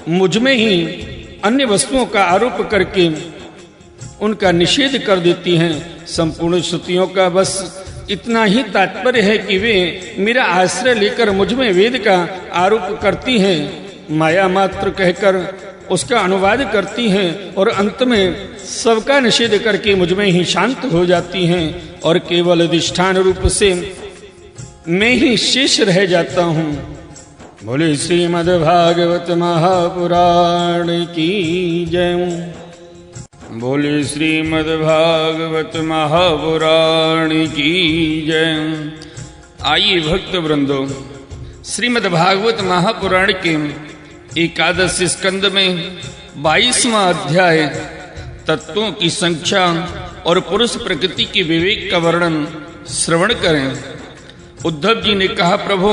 मुझ में ही अन्य वस्तुओं का आरोप करके उनका निषेध कर देती हैं। संपूर्ण श्रुतियों का बस इतना ही तात्पर्य है कि वे मेरा आश्रय लेकर मुझ में वेद का आरोप करती हैं, माया मात्र कहकर उसका अनुवाद करती हैं और अंत में सबका निषेध करके मुझ में ही शांत हो जाती हैं और केवल अधिष्ठान रूप से मैं ही शेष रह जाता हूँ। बोले श्रीमद् भागवत महापुराण की जय। बोले श्रीमद् भागवत महापुराण की जय। आइए भक्त वृंदो, श्रीमद् भागवत महापुराण के एकादश स्कंद में 22वां अध्याय तत्वों की संख्या और पुरुष प्रकृति के विवेक का वर्णन श्रवण करें। उद्धव जी ने कहा, प्रभु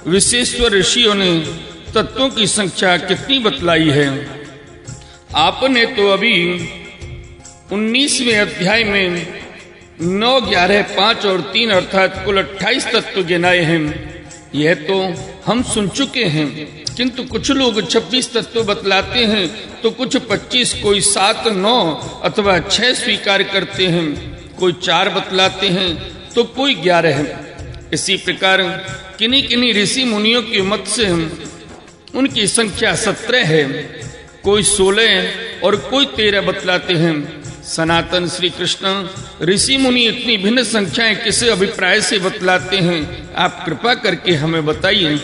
विशेश्वर ऋषियों ने तत्वों की संख्या कितनी बतलाई है? आपने तो अभी 19वें अध्याय में 9, 11, 5 और 3 अर्थात कुल 28 तत्व गिनाए हैं। यह तो हम सुन चुके हैं, किंतु कुछ लोग 26 तत्व बतलाते हैं तो कुछ 25, कोई 7, 9 अथवा 6 स्वीकार करते हैं, कोई 4 बतलाते हैं तो कोई 11 है। इसी प्रकार किन्हीं किन्हीं ऋषि मुनियों के मत से उनकी संख्या 17 है, कोई 16 और कोई 13 बतलाते हैं। सनातन श्री कृष्ण ऋषि मुनि इतनी भिन्न संख्याएं किस अभिप्राय से बतलाते हैं? आप कृपा करके हमें बताइए।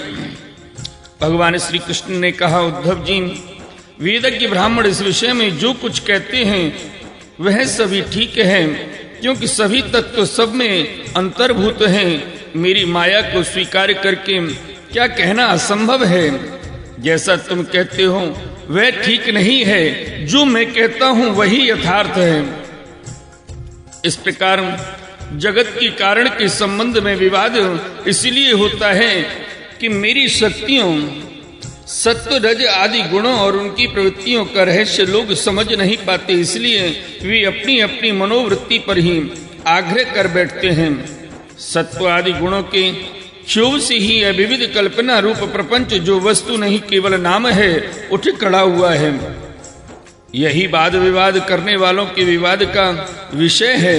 भगवान श्री कृष्ण ने कहा, उद्धव जी, वेदज्ञ ब्राह्मण इस विषय में जो कुछ कहते हैं वह सभी ठीक है, क्योंकि सभी तत्व सब में अंतर्भूत हैं। मेरी माया को स्वीकार करके क्या कहना असंभव है? जैसा तुम कहते हो वह ठीक नहीं है, जो मैं कहता हूं वही यथार्थ है। इस प्रकार जगत के कारण के संबंध में विवाद इसलिए होता है कि मेरी शक्तियों, सत्व, रज आदि गुणों और उनकी प्रवृत्तियों का रहस्य लोग समझ नहीं पाते, इसलिए वे अपनी अपनी मनोवृत्ति पर ही आग्रह कर बैठते हैं। सत्व आदि गुणों के क्षोभ से ही यह विविध कल्पना रूप प्रपंच, जो वस्तु नहीं केवल नाम है, उठ खड़ा हुआ है। यही वाद विवाद करने वालों के विवाद का विषय है।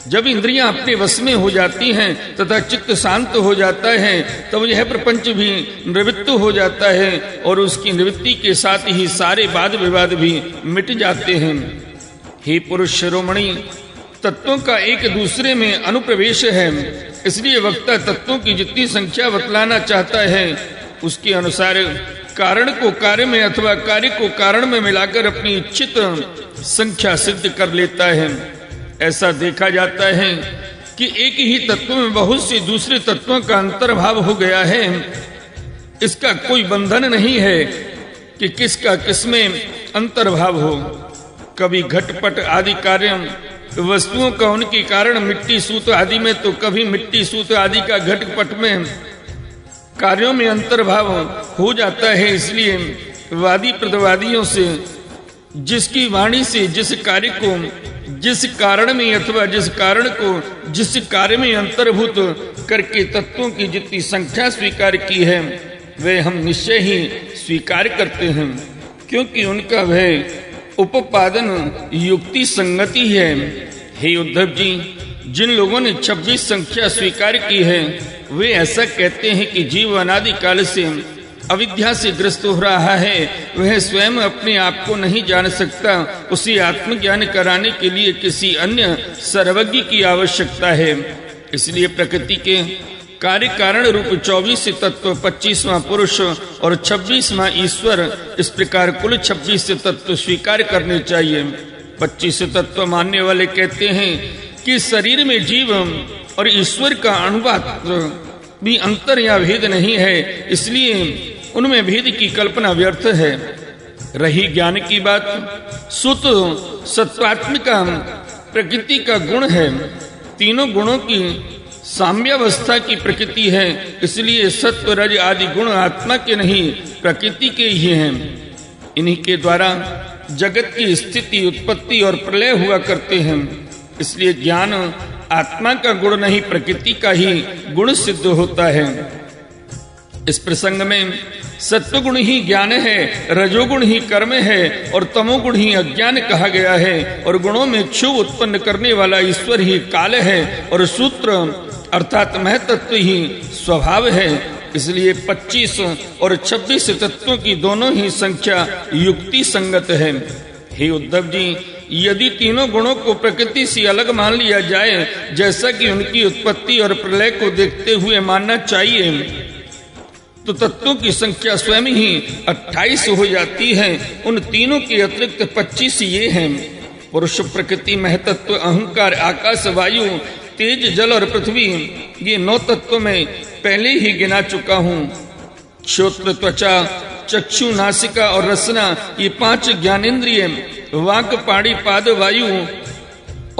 जब इंद्रियां अपने वश में हो जाती हैं तथा चित्त शांत हो जाता है, तब यह प्रपंच भी निवृत्त हो जाता है और उसकी निवृत्ति के साथ ही सारे वाद विवाद भी मिट जाते हैं। हे पुरुष शिरोमणि, तत्वों का एक दूसरे में अनुप्रवेश है, इसलिए वक्ता तत्वों की जितनी संख्या बतलाना चाहता है उसके अनुसार कारण को कार्य में अथवा कार्य को कारण में मिलाकर अपनी इच्छित संख्या सिद्ध कर लेता है। ऐसा देखा जाता है कि एक ही तत्व में बहुत से दूसरे तत्वों का अंतर्भाव हो गया है। इसका कोई बंधन नहीं है कि किसका किसमें अंतर्भाव हो। कभी घटपट आदि कार्य वस्तुओं का उनके कारण मिट्टी सूत आदि में, तो कभी मिट्टी सूत आदि का घटपट में कार्यों में अंतर्भाव हो जाता है। इसलिए वादी प्रतिवादियों से जिसकी वाणी से जिस कार्य को जिस कारण में अथवा जिस कारण को जिस कार्य में अंतर्भूत करके तत्वों की जितनी संख्या स्वीकार की है वे हम निश्चय ही स्वीकार करते हैं, क्योंकि उनका वह उपादान युक्ति संगति है। हे उद्धव जी, जिन लोगों ने 26 संख्या स्वीकार की है वे ऐसा कहते हैं कि जीव अनादि काल से अविद्या से ग्रस्त हो रहा है, वह स्वयं अपने आप को नहीं जान सकता। उसे आत्मज्ञान कराने के लिए किसी अन्य सर्वज्ञ की आवश्यकता है। इसलिए प्रकृति के कार्य कारण रूप 24 तत्व, 25वां पुरुष और 26वां ईश्वर, इस प्रकार कुल 26 तत्व स्वीकार करने चाहिए। 25 तत्व मानने वाले कहते हैं कि शरीर में जीव और ईश्वर का अणुमात्र भी अंतर या भेद नहीं है, इसलिए उनमें भेद की कल्पना व्यर्थ है। रही ज्ञान की बात, सुत सत्वात्मिका प्रकृति का गुण है। तीनों गुणों की साम्यावस्था की प्रकृति है, इसलिए सत्व रज आदि गुण आत्मा के नहीं प्रकृति के ही हैं। इन्हीं के द्वारा जगत की स्थिति, उत्पत्ति और प्रलय हुआ करते हैं। इसलिए ज्ञान आत्मा का गुण नहीं प्रकृति का ही गुण सिद्ध होता है। इस प्रसंग में सत्वगुण ही ज्ञान है, रजोगुण ही कर्म है और तमोगुण ही अज्ञान कहा गया है। और गुणों में क्षोभ उत्पन्न करने वाला ईश्वर ही काल है और सूत्र अर्थात महतत्व ही स्वभाव है। इसलिए 25 और 26 तत्वों की दोनों ही संख्या युक्ति संगत है। हे उद्धव जी, यदि तीनों गुणों को प्रकृति से अलग मान लिया जाए, जैसा कि उनकी उत्पत्ति और प्रलय को देखते हुए मानना चाहिए, तो तत्वों की संख्या स्वयं ही 28 हो जाती है। उन तीनों के अतिरिक्त 25 ये हैं: पुरुष, प्रकृति, महतत्व, अहंकार, आकाश, वायु, तेज, जल और पृथ्वी। ये 9 तत्वों में पहले ही गिना चुका हूँ। श्रोत्र, त्वचा, चक्षु, नासिका और रसना, ये 5 ज्ञानेंद्रिय, वाक, पाणी, पाद, वायु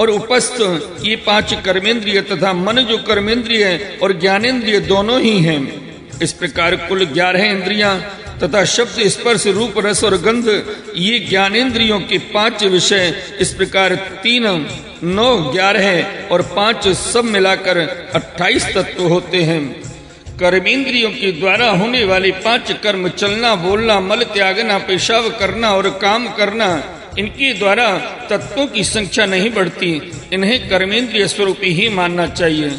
और उपस्थ, ये 5 कर्मेंद्रिय तथा मन जो कर्मेंद्रिय और ज्ञानेंद्रिय दोनों ही हैं। इस प्रकार कुल 11 इंद्रियां तथा शब्द, स्पर्श, रूप, रस और गंध, ये ज्ञानेंद्रियों के 5 विषय। इस प्रकार 3, 9, 11 और 5 सब मिलाकर 28 तत्व होते हैं। कर्मेंद्रियों के द्वारा होने वाले 5 कर्म, चलना, बोलना, मल त्यागना, पेशाब करना और काम करना, इनके द्वारा तत्वों की संख्या नहीं बढ़ती। इन्हें कर्मेंद्रिय स्वरूप ही मानना चाहिए।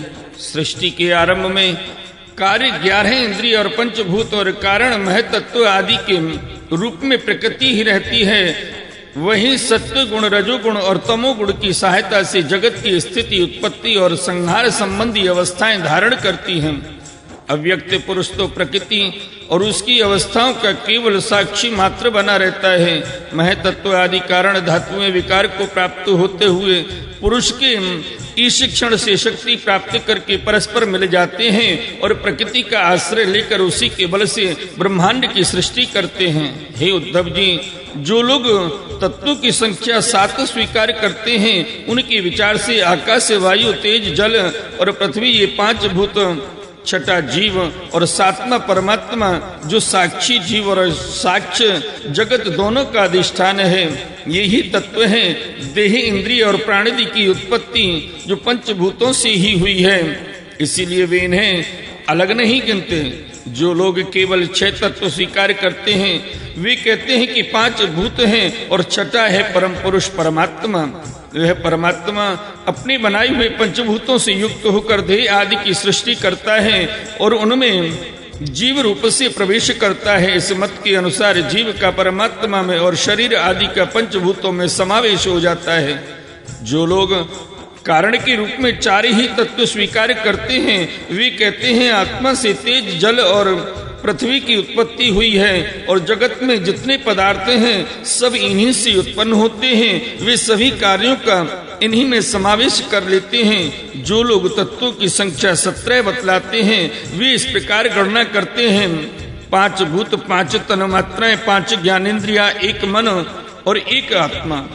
सृष्टि के आरंभ में कार्य 11 इंद्रिय और पंचभूत और कारण महतत्व आदि के रूप में प्रकृति ही रहती है। वही सत्व गुण, रजोगुण और तमोगुण की सहायता से जगत की स्थिति, उत्पत्ति और संहार संबंधी अवस्थाएं धारण करती हैं। अव्यक्त पुरुष तो प्रकृति और उसकी अवस्थाओं का केवल साक्षी मात्र बना रहता है। महतत्व आदि कारण धातुएं विकार को प्राप्त होते हुए पुरुष के ईश क्षण से शक्ति प्राप्त करके परस्पर मिल जाते हैं और प्रकृति का आश्रय लेकर उसी के बल से ब्रह्मांड की सृष्टि करते हैं। हे उद्धव जी, जो लोग तत्वों की संख्या 7 स्वीकार करते हैं, उनके विचार से आकाश, वायु, तेज, जल और पृथ्वी, ये 5 भूत, 6ठा जीव और 7वां परमात्मा जो साक्षी जीव और साक्ष्य जगत दोनों का अधिष्ठान है, यही तत्व है। देह, इंद्रिय और प्राणिधि की उत्पत्ति जो पंचभूतों से ही हुई है, इसीलिए वे इन्हें अलग नहीं गिनते। जो लोग केवल 6 तत्व स्वीकार करते हैं, वे कहते हैं कि 5 भूत हैं और 6ठा है परम पुरुष परमात्मा। वह परमात्मा अपने बनाए हुए पंचभूतों से युक्त होकर देह आदि की सृष्टि करता है और उनमें जीव रूप से प्रवेश करता है। इस मत के अनुसार जीव का परमात्मा में और शरीर आदि का पंचभूतों में समावेश हो जाता है। जो लोग कारण के रूप में 4 ही तत्व स्वीकार करते हैं, वे कहते हैं आत्मा से तेज, जल और पृथ्वी की उत्पत्ति हुई है और जगत में जितने पदार्थ हैं सब इन्हीं से उत्पन्न होते हैं। वे सभी कार्यों का इन्हीं में समावेश कर लेते हैं। जो लोग तत्वों की संख्या 17 बतलाते हैं, वे इस प्रकार गणना करते हैं: 5 भूत, 5 तन्मात्राएं, 5 ज्ञानेंद्रिया, 1 मन और 1 आत्मा।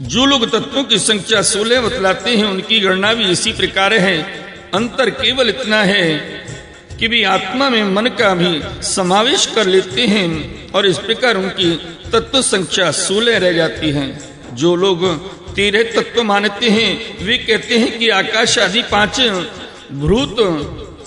जो लोग तत्वों की संख्या 16 बतलाते हैं, उनकी गणना भी इसी प्रकार है। अंतर केवल इतना है कि वे आत्मा में मन का भी समावेश कर लेते हैं और इस प्रकार उनकी तत्व संख्या 16 रह जाती है। जो लोग 13 तत्व मानते हैं, वे कहते हैं कि आकाश आदि 5 भूत,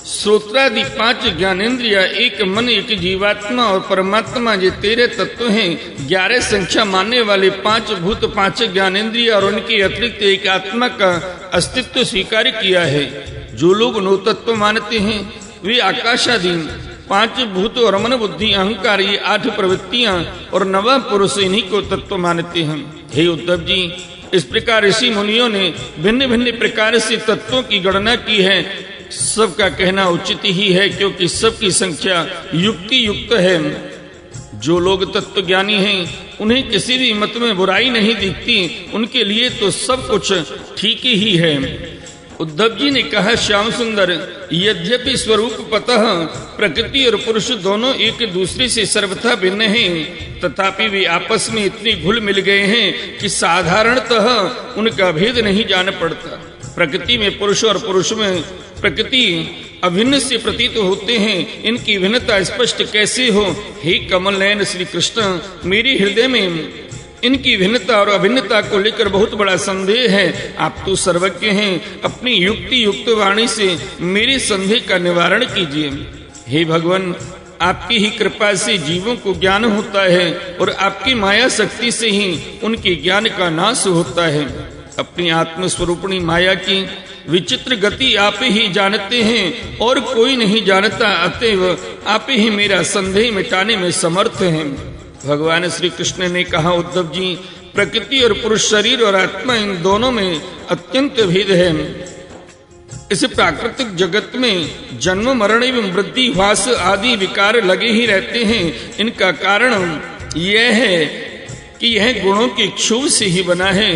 श्रोत्रादि 5 ज्ञानेंद्रिया, 1 मन, 1 जीवात्मा और परमात्मा, ये 13 तत्व हैं। 11 संख्या मानने वाले 5 भूत, 5 ज्ञानेंद्रिया और उनके अतिरिक्त 1 आत्मा का अस्तित्व स्वीकार किया है। जो लोग 9 तत्व मानते हैं, वे आकाश आदि 5 भूत और मन, बुद्धि, अहंकार, ये 8 प्रवृत्तियां और 9वां पुरुष, इन्हीं को तत्व मानते हैं। हे उद्धव जी, इस प्रकार ऋषि मुनियों ने भिन्न भिन्न प्रकार से तत्वों की गणना की है। सबका कहना उचित ही है, क्योंकि सबकी संख्या युक्ति युक्त है। जो लोग तत्व ज्ञानी हैं, उन्हें किसी भी मत में बुराई नहीं दिखती। उनके लिए तो सब कुछ ठीक ही है। उद्धव जी ने कहा, श्याम सुंदर, यद्यपि स्वरूप पतः प्रकृति और पुरुष दोनों एक दूसरे से सर्वथा भिन्न हैं, तथापि वे आपस में इतने घुल मिल गए हैं कि साधारणतः उनका भेद नहीं जान पड़ता। प्रकृति में पुरुष और पुरुष में प्रकृति अभिन्न से प्रतीत होते हैं। इनकी भिन्नता स्पष्ट कैसे हो? हे कमल नयन श्री कृष्ण, मेरे हृदय में इनकी भिन्नता और अभिन्नता को लेकर बहुत बड़ा संदेह है। आप तो सर्वज्ञ हैं, अपनी युक्ति युक्त वाणी से मेरे संदेह का निवारण कीजिए। हे भगवान, आपकी ही कृपा से जीवों को ज्ञान होता है और आपकी माया शक्ति से ही उनके ज्ञान का नाश होता है। अपनी आत्मस्वरूपणी माया की विचित्र गति आप ही जानते हैं और कोई नहीं जानता, अतएव आप ही मेरा संदेह मिटाने में समर्थ हैं। भगवान श्री कृष्ण ने कहा, उद्धव जी, प्रकृति और पुरुष शरीर और आत्मा इन दोनों में अत्यंत भेद है। इस प्राकृतिक जगत में जन्म मरण एवं वृद्धि ह्रास आदि विकार लगे ही रहते हैं। इनका कारण यह है कि यह गुणों के क्षोभ से ही बना है।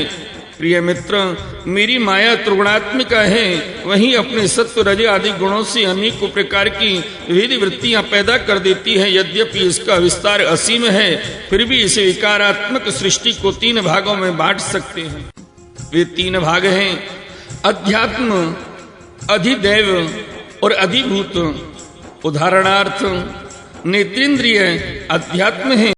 प्रिय मित्र, मेरी माया त्रिगुणात्मिका है, वहीं अपने सत्व रज आदि गुणों से अनेकों प्रकार की विविध वृत्तियां पैदा कर देती है। यद्यपि इसका विस्तार असीम है, फिर भी इस विकारात्मक सृष्टि को 3 भागों में बांट सकते हैं। वे 3 भाग हैं, अध्यात्म, अधिदैव और अधिभूत। उदाहरणार्थ, नेत्रेंद्रिय अध्यात्म है,